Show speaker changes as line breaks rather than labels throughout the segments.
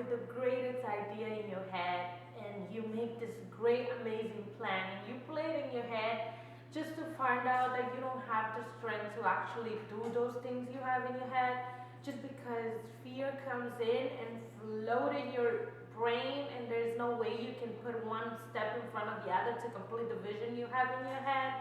with the greatest idea in your head and you make this great, amazing plan and you play it in your head just to find out that you don't have the strength to actually do those things you have in your head just because fear comes in and flooded your brain and there's no way you can put one step in front of the other to complete the vision you have in your head.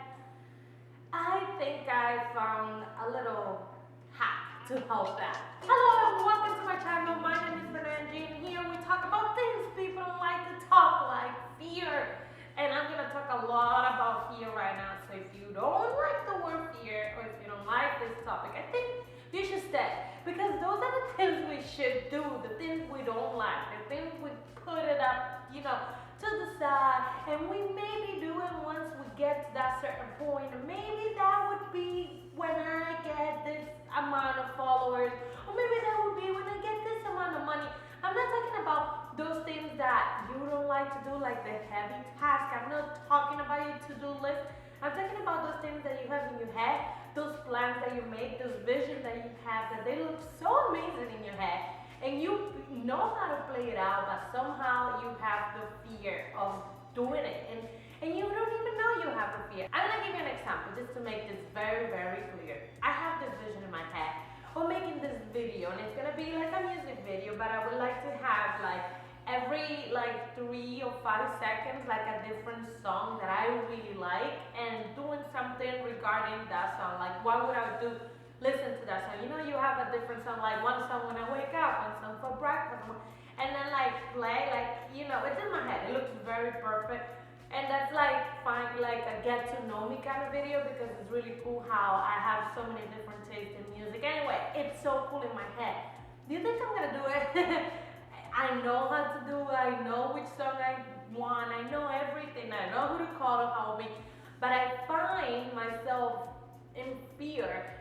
I think I found a little hack to help that. Hello and welcome to my channel. My name is Benanji and here we talk about things people don't like to talk, like fear. And I'm gonna talk a lot about fear right now. So if you don't like the word fear or if you don't like this topic, I think you should stay. Because those are the things we should do, the things we don't like, the things we put it up, to the side, and we maybe do it once we get to that certain point. And maybe that would be when I get this amount of followers, or maybe that would be when I get this amount of money. I'm not talking about those things that you don't like to do, like the heavy task. I'm not talking about your to-do list. I'm talking about those things that you have in your head, those plans that you make, those visions that you have, that they look so amazing in your head. And you know how to play it out, but somehow you have the fear of doing it. And you don't even know you have the fear. I'm gonna give you an example just to make this very, very clear. I have this vision in my head of making this video, and it's gonna be like a music video, but I would like to have every 3 or 5 seconds a different song that I really like and doing something regarding that song. Like what would I do? Listen to that song. You have a different song, like one song when I wake up, one song for breakfast, and then play it's in my head. It looks very perfect. And that's find a get to know me kind of video because it's really cool how I have so many different tastes in music. Anyway, it's so cool in my head. Do you think I'm gonna do it? I know how to do it. I know which song I want. I know everything. I know who to call to help me. But I find myself in fear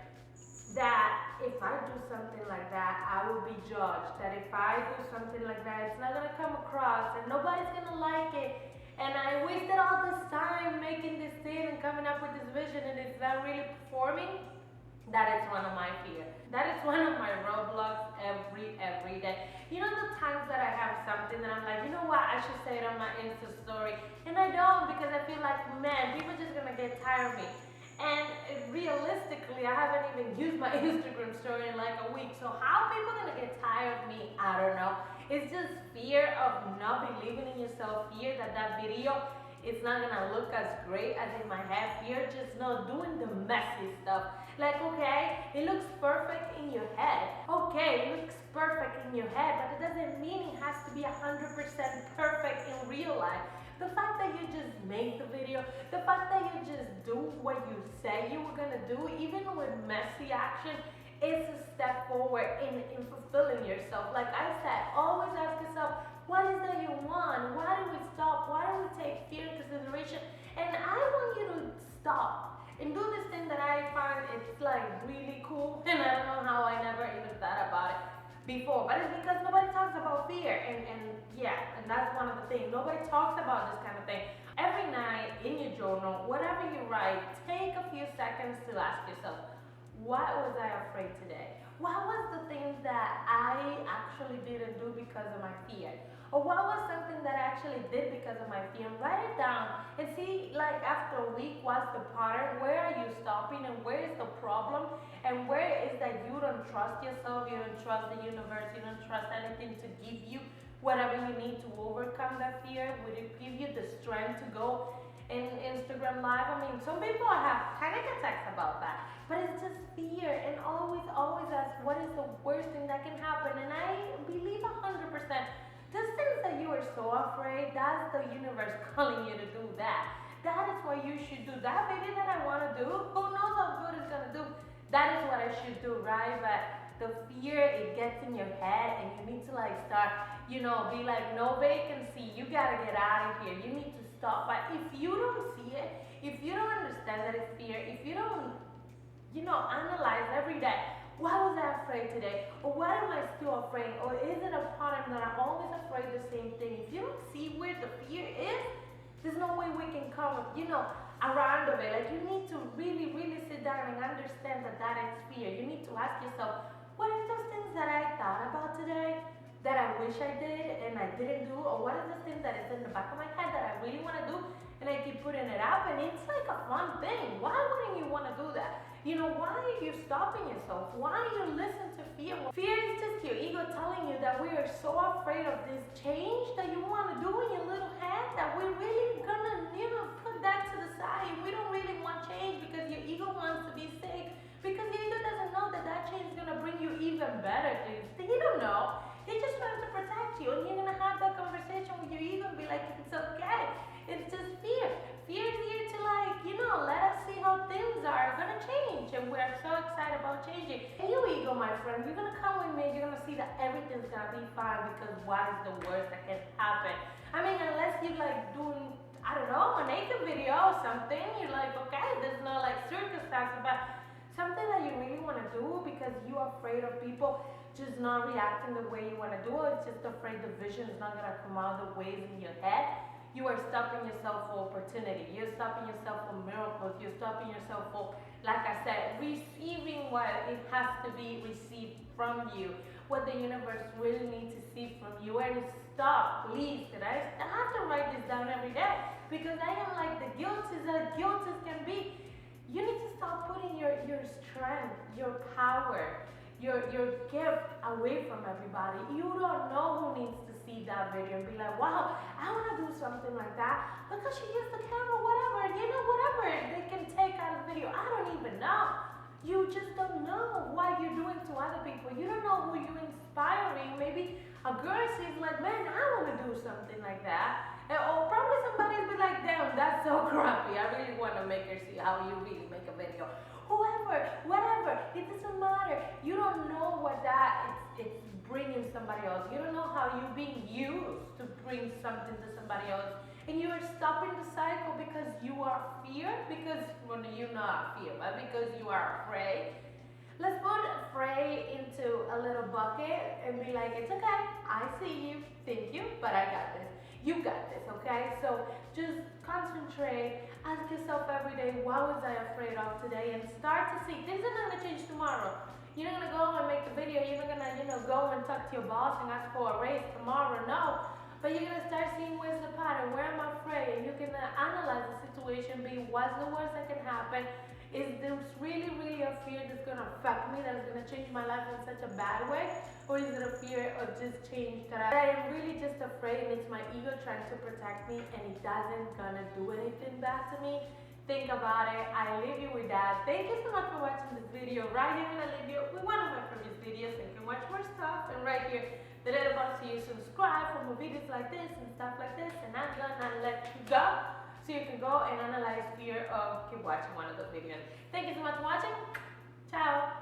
that if I do something like that, I will be judged. That if I do something like that, it's not gonna come across and nobody's gonna like it. And I wasted all this time making this thing and coming up with this vision and it's not really performing. That is one of my fears. That is one of my roadblocks every day. The times that I have something that I'm like, you know what, I should say it on my Insta story. And I don't because I feel like, man, people are just gonna get tired of me. And realistically, I haven't even used my Instagram story in a week. So how are people gonna get tired of me? I don't know. It's just fear of not believing in yourself, fear that video is not gonna look as great as in my head, fear just not doing the messy stuff. Okay, it looks perfect in your head. Okay, it looks perfect in your head, but it doesn't mean it has to be 100% perfect in real life. The fact that you just make the video, the fact that you just do what you say you were gonna do, even with messy action, is a step forward in fulfilling yourself. Like I said, always ask yourself, what is that you want? Why do we stop? Why do we take fear into consideration? And I want you to stop and do this thing that I find it's really cool, and I don't know how I never even thought about it before, but it's because nobody talks about fear, and that's one of the things. Nobody talks about this kind of thing. Every night in your journal, whatever you write, take a few seconds to ask yourself, what was I afraid today? What was the things that I actually didn't do because of my fear? Or what was something that I actually did because of my fear? And write it down and see, after a week, what's the pattern? Where are you stopping and where is the problem? And where is that you don't trust yourself, you don't trust the universe, you don't trust anything to give you whatever you need to overcome that fear? Would it give you the strength to go in Instagram Live? I mean, some people have panic attacks about that, but it's just fear. And always ask, what is the worst thing that can happen? And I believe 100%. Those things that you are so afraid, that's the universe calling you to do that. That is what you should do. That baby that I want to do, who knows how good it's going to do? That is what I should do, right? But the fear, it gets in your head and you need to start, be no vacancy. You got to get out of here. You need to stop. But if you don't see it, if you don't understand that it's fear, if you don't, analyze every day, why was I afraid today? Or why am I still afraid? Or is it a pattern that I'm always afraid the same thing? If you don't see where the fear is, there's no way we can come, around of it. You need to really, really sit down and understand that is fear. You need to ask yourself, what are those things that I thought about today that I wish I did? didn't do, or what is this thing that is in the back of my head that I really want to do, and I keep putting it up, and it's like a fun thing. Why wouldn't you want to do that? You know, why are you stopping yourself? Why you listen to fear? Fear is just your ego telling you that we are so afraid of this change that you want to do in your little head that we're really gonna, put that to the side. We don't really want change because your ego wants to be sick. Because your ego doesn't know that that change is gonna bring you even better things. He don't know. He just wants to protect you, and you're gonna have that conversation with your ego and be like, it's okay. It's just fear. Fear is here to let us see how things are gonna change, and we're so excited about changing. And you ego, my friend, you're gonna come with me. You're gonna see that everything's gonna be fine because what is the worst that can happen? I mean, unless you doing, I don't know, a naked video or something, you're like, okay, there's no circumstances, but something that you really want to do because you're afraid of people just not reacting the way you want to do it. It's just afraid the vision is not going to come out the ways in your head. You are stopping yourself for opportunity. You're stopping yourself for miracles. You're stopping yourself for, like I said, receiving what it has to be received from you, what the universe really needs to see from you. And stop, please. And I have to write this down every day because I am like the guilt is as guilt as can be. You need to stop putting your strength, your power, your gift away from everybody. You don't know who needs to see that video and be like, wow, I want to do something like that. Look how she uses the camera, whatever. Whatever they can take out of the video. I don't even know. You just don't know what you're doing to other people. You don't know who you're inspiring. Maybe a girl sees like, man, I want to do something like that. Or probably somebody will be like, damn, that's so crappy. I really want to make her see how you really make a video. Whoever, whatever, it doesn't matter. You don't know what it's bringing somebody else. You don't know how you're being used to bring something to somebody else. And you are stopping the cycle because you are fear, because you're not fear, but because you are afraid. Let's put afraid into a little bucket and be like, it's okay, I see you, thank you, but I got this. You got this, okay? So just concentrate, ask yourself every day, what was I afraid of today? And start to see, things are not gonna change tomorrow. You're not gonna go and make a video, you're not gonna, go and talk to your boss and ask for a raise tomorrow, no. But you're gonna start seeing where's the pattern, where am I afraid? And you can analyze the situation, be what's the worst that can happen? Is this really, really a fear that's gonna affect me, that's gonna change my life in such a bad way? Or is it a fear of just change that I am really just afraid and it's my ego trying to protect me and it doesn't gonna do anything bad to me? Think about it. I leave you with that. Thank you so much for watching this video. Right here, I'm gonna leave you with one of my previous videos so you can watch more stuff. And right here, the little button so you subscribe for more videos like this and stuff like this. And I'm gonna let you go so you can go and analyze fear or keep watching one of those videos. Thank you so much for watching. Ciao.